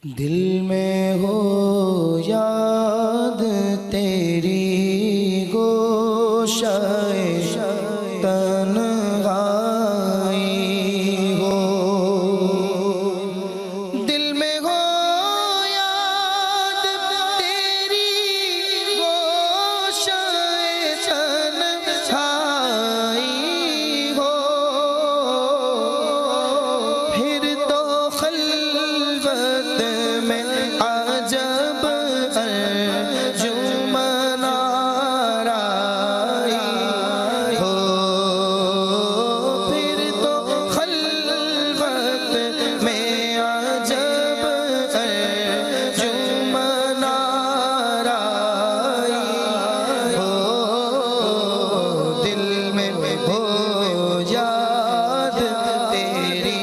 دل میں ہو یاد تیری گوشۂ تنہائی ہو، دل میں ہو یاد تیری گوشۂ تنہائی ہو، پھر تو خلوت میں عجب ارجمن آرائی ہو، پھر تو خلوت میں عجب ارجمن آرائی ہو، دل میں ہو یاد تیری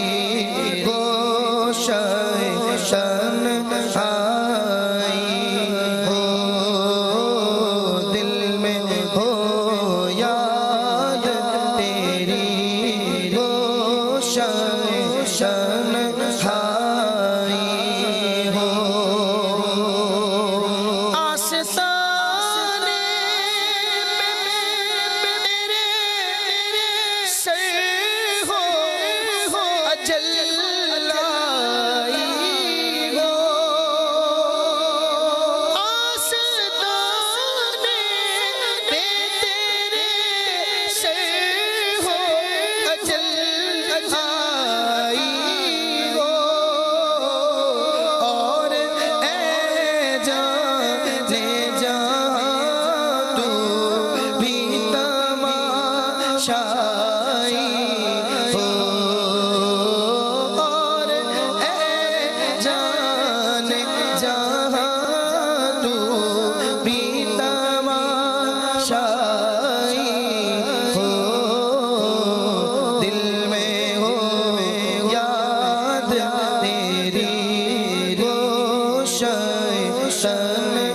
گوشۂ تنہائی ہو، دل میں ہو یاد تیری گوشۂ تنہائی ہو، آستانے پہ میرے سر ہو اجل لائی ہو، آستانے پہ تیرے سر ہو اجل آئی ہو، اور اے جانے جہاں تو بھی تماشائی ہو، اور اے جانے جہاں تو بھی تماشائی ہو، دل میں ہو یاد تیری گوشۂ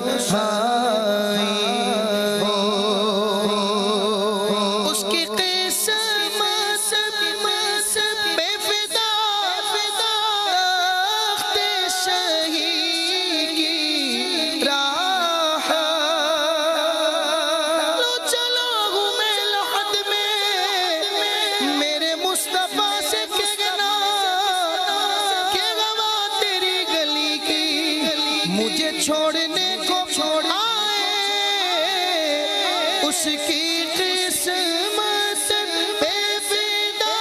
تنہائی ہو، اس کی قسمت بے فدا تخت شہی کی راہ، لو چلا ہوں میں لحد میں میرے مصطفیٰ سے کہنا کہ گواہ تیری گلی کی مجھے چھوڑنے کو آئے، اس کی قسمت بے فدا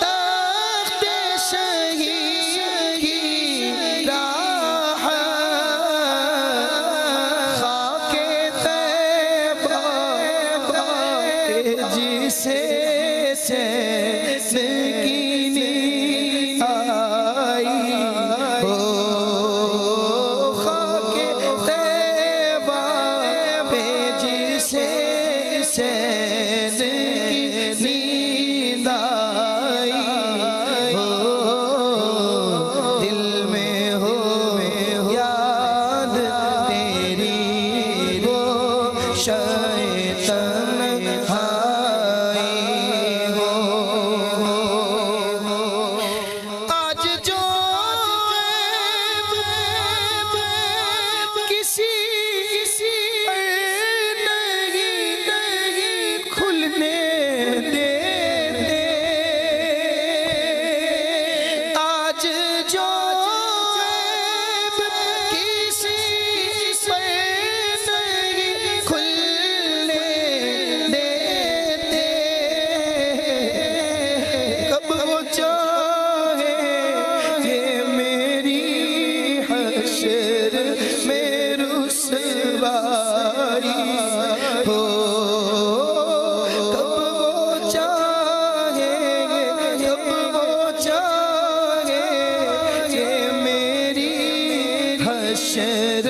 تخت شہی کی راہ، خاک طیبہ جسے سکینی آئی ہو، خاک طیبہ پہ جسے نیند آئی ہو، دل میں ہو یاد تیری گوشۂ تنہائی ہو، آج جو کسی نہیں کھلنے دیتے، آج جو کسی پر نہیں کھلنے دیتے، کب وہ چاہے کہ میری حشر میں رسوائی ہو، کب وہ چاہے کہ میری حشر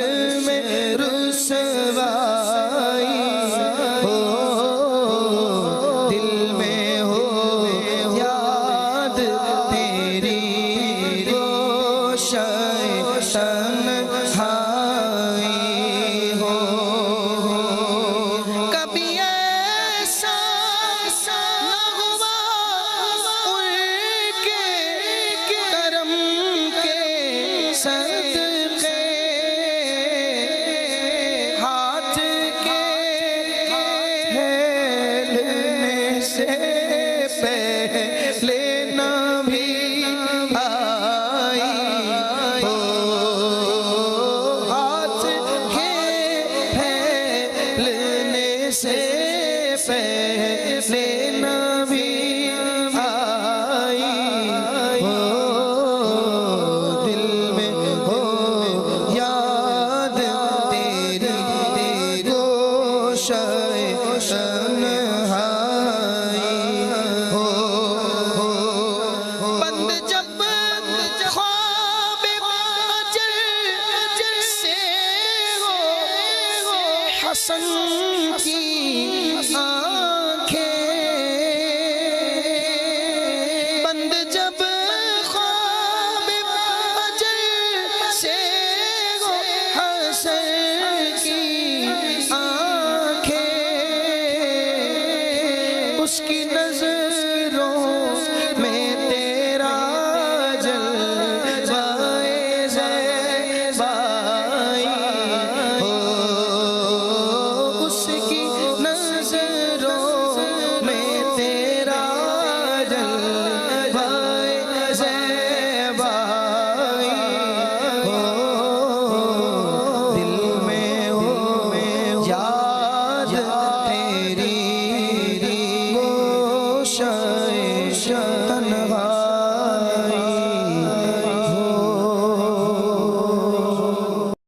میں رسوائی ہو، دل میں ہو یاد تیری گوشۂ تنہائی ہو، کبھی ایسا نہ ہوا ان کے کرم کے ساتھ حسن کی